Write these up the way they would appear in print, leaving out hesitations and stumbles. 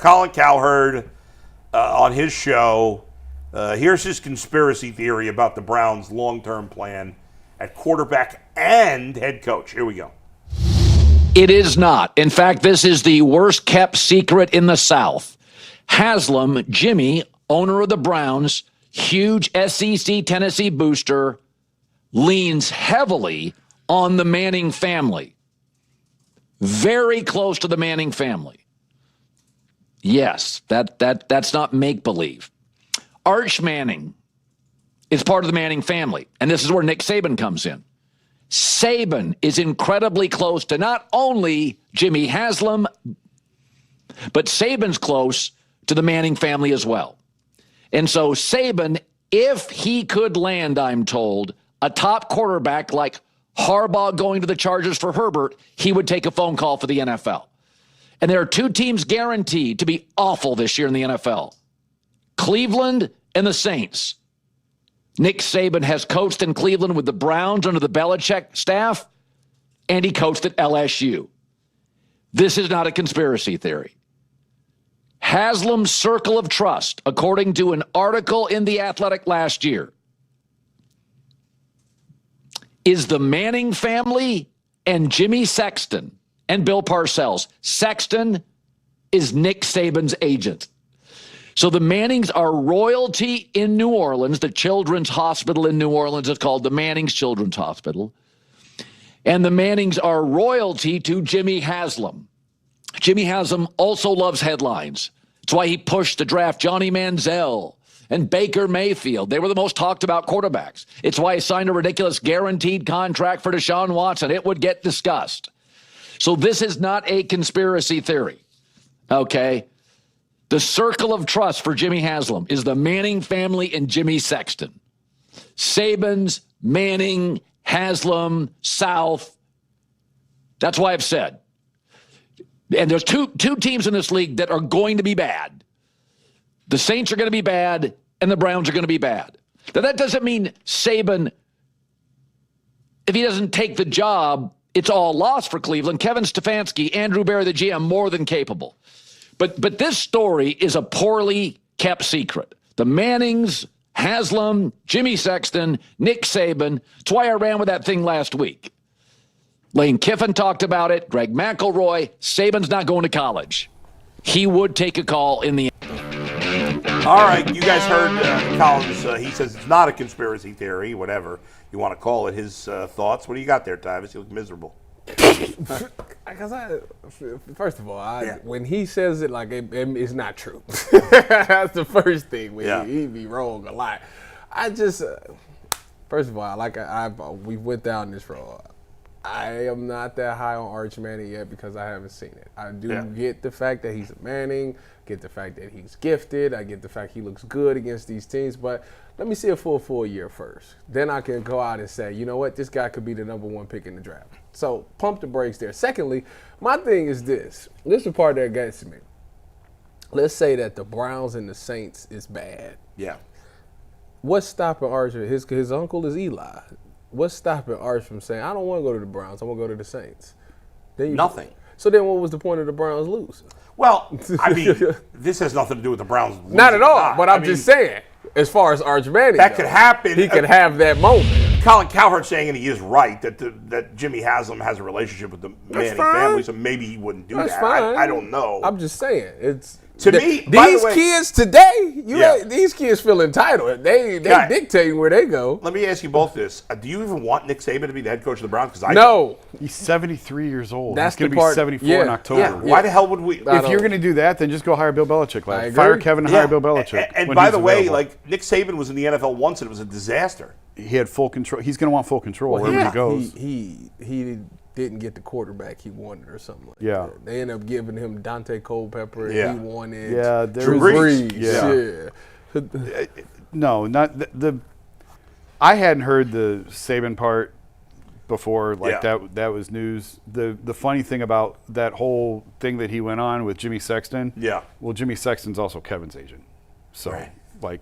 Colin Cowherd on his show. Here's his conspiracy theory about the Browns' long-term plan at quarterback and head coach. Here we go. It is not. In fact, this is the worst-kept secret in the South. Haslam, Jimmy, owner of the Browns, huge SEC Tennessee booster, leans heavily on the Manning family. Very close to the Manning family. Yes, that's not make-believe. Arch Manning is part of the Manning family, and this is where Nick Saban comes in. Saban is incredibly close to not only Jimmy Haslam, but Saban's close to the Manning family as well. And so Saban, if he could land, I'm told, a top quarterback like Harbaugh going to the Chargers for Herbert, he would take a phone call for the NFL. And there are two teams guaranteed to be awful this year in the NFL. Cleveland and the Saints. Nick Saban has coached in Cleveland with the Browns under the Belichick staff, and he coached at LSU. This is not a conspiracy theory. Haslam's circle of trust, according to an article in The Athletic last year, is the Manning family and Jimmy Sexton and Bill Parcells. Sexton is Nick Saban's agent. So the Mannings are royalty in New Orleans. The Children's Hospital in New Orleans is called the Mannings Children's Hospital. And the Mannings are royalty to Jimmy Haslam. Jimmy Haslam also loves headlines. That's why he pushed to draft Johnny Manziel and Baker Mayfield. They were the most talked about quarterbacks. It's why he signed a ridiculous guaranteed contract for Deshaun Watson. It would get discussed. So this is not a conspiracy theory, okay? The circle of trust for Jimmy Haslam is the Manning family and Jimmy Sexton. Saban's, Manning, Haslam, South. That's why I've said. And there's two teams in this league that are going to be bad. The Saints are going to be bad, and the Browns are going to be bad. Now, that doesn't mean Saban, if he doesn't take the job, it's all lost for Cleveland. Kevin Stefanski, Andrew Berry, the GM, more than capable. But this story is a poorly kept secret. The Mannings, Haslam, Jimmy Sexton, Nick Saban. That's why I ran with that thing last week. Lane Kiffin talked about it. Greg McElroy. Saban's not going to college. He would take a call in the end. All right, you guys heard Colin's. He says it's not a conspiracy theory, whatever you want to call it. His thoughts. What do you got there, Tyvis? You look miserable. First of all, when he says it, like it's not true. That's the first thing. He be wrong a lot. I just, first of all, we went down this road. I am not that high on Arch Manning yet because I haven't seen it. I do get the fact that he's a Manning, get the fact that he's gifted, I get the fact he looks good against these teams, but let me see a full year first. Then I can go out and say, you know what, this guy could be the number one pick in the draft. So pump the brakes there. Secondly, my thing is this. This is the part that gets me. Let's say that the Browns and the Saints is bad. Yeah. What's stopping Arch? His uncle is Eli. What's stopping Arch from saying, I don't want to go to the Browns, I want to go to the Saints? Nothing. So then what was the point of the Browns losing? Well, I mean, this has nothing to do with the Browns losing. Not at all, but I'm just saying, as far as Arch Manning that could happen. He could have that moment. Colin Cowherd saying, and he is right, that Jimmy Haslam has a relationship with the Manning family, so maybe he wouldn't do that. I don't know. I'm just saying. It's to me, these kids today, these kids feel entitled. They dictating where they go. Let me ask you both this. Do you even want Nick Saban to be the head coach of the Browns? Because No. He's 73 years old. That's He's going to be 74 in October. Yeah. Why the hell would we? If you're going to do that, then just go hire Bill Belichick. Fire Kevin and hire Bill Belichick. And by the way, Nick Saban was in the NFL once and it was a disaster. He had full control. He's going to want full control wherever he goes. He didn't get the quarterback he wanted or something like that. They ended up giving him Dante Culpepper and he wanted Drew Brees. No, not the I hadn't heard the Saban part before. That was news. The funny thing about that whole thing that he went on with Jimmy Sexton. Yeah. Well, Jimmy Sexton's also Kevin's agent. So what are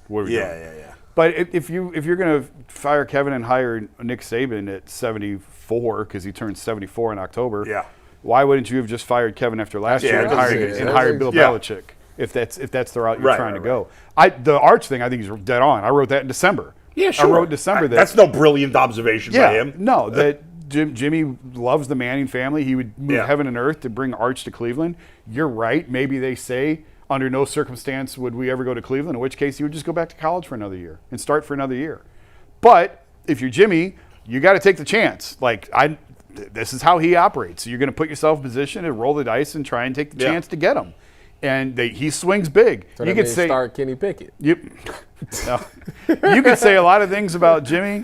we doing? Yeah. But if you're going to fire Kevin and hire Nick Saban at 74 because he turns 74 in October, why wouldn't you have just fired Kevin after last year and hired Bill Belichick if that's the route you're trying to go? The Arch thing, I think, is dead on. I wrote that in December. Yeah, sure. I wrote in December that that's no brilliant observation by him. No, that Jimmy loves the Manning family. He would move heaven and earth to bring Arch to Cleveland. You're right. Maybe they say under no circumstance would we ever go to Cleveland, in which case he would just go back to college for another year and start for another year. But if you're Jimmy, you got to take the chance. This is how he operates. So you're going to put yourself in position to roll the dice and try and take the chance to get him. And he swings big. So you could say start Kenny Pickett. Yep. No. You could say a lot of things about Jimmy.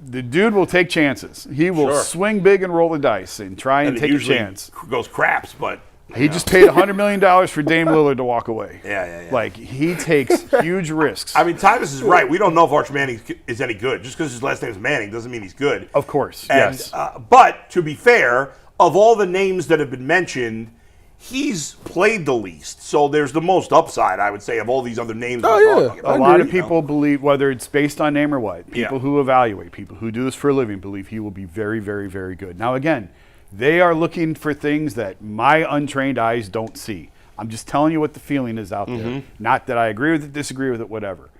The dude will take chances. He will swing big and roll the dice and try and take a chance. Goes craps, but he just paid $100 million for Dame Lillard to walk away. Yeah. Like, he takes huge risks. I mean, Tyvus is right. We don't know if Arch Manning is any good. Just because his last name is Manning doesn't mean he's good. Of course, yes. But to be fair, of all the names that have been mentioned, he's played the least. So there's the most upside, I would say, of all these other names. Oh, yeah. A lot of people believe, whether it's based on name or what, people who evaluate, people who do this for a living, believe he will be very, very, very good. Now, again, they are looking for things that my untrained eyes don't see. I'm just telling you what the feeling is out there. Not that I agree with it, disagree with it, whatever.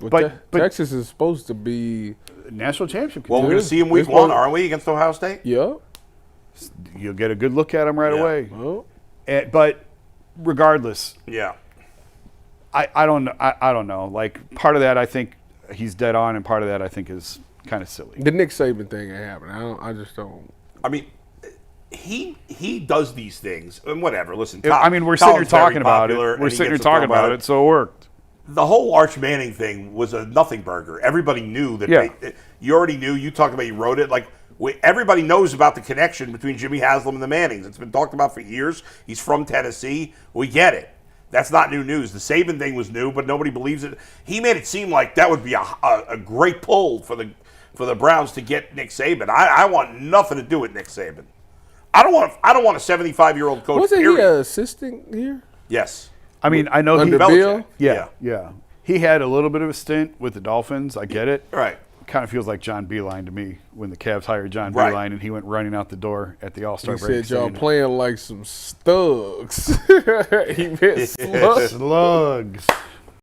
But Texas is supposed to be national championship. Well, we're going to see him week 1, aren't we, against Ohio State? Yeah. You'll get a good look at him right away. Oh. But regardless, I don't know. Like, part of that I think he's dead on, and part of that I think is kind of silly. The Nick Saban thing ain't happening. I just don't. I mean, he does these things and whatever. Listen, we're sitting here talking about it. We're sitting here talking about it, so it worked. The whole Arch Manning thing was a nothing burger. Everybody knew that. You already knew. You talked about. You wrote it. Like, everybody knows about the connection between Jimmy Haslam and the Mannings. It's been talked about for years. He's from Tennessee. We get it. That's not new news. The Saban thing was new, but nobody believes it. He made it seem like that would be a great pull for the Browns to get Nick Saban. I want nothing to do with Nick Saban. I don't want a 75-year-old coach. Wasn't he an assistant here? Yes. I mean, I know under Bill. Yeah. He had a little bit of a stint with the Dolphins. I get it. Right. Kind of feels like John Beeline to me when the Cavs hired John Beeline and he went running out the door at the All-Star break. He said y'all playing like some thugs. He meant slugs. Slugs.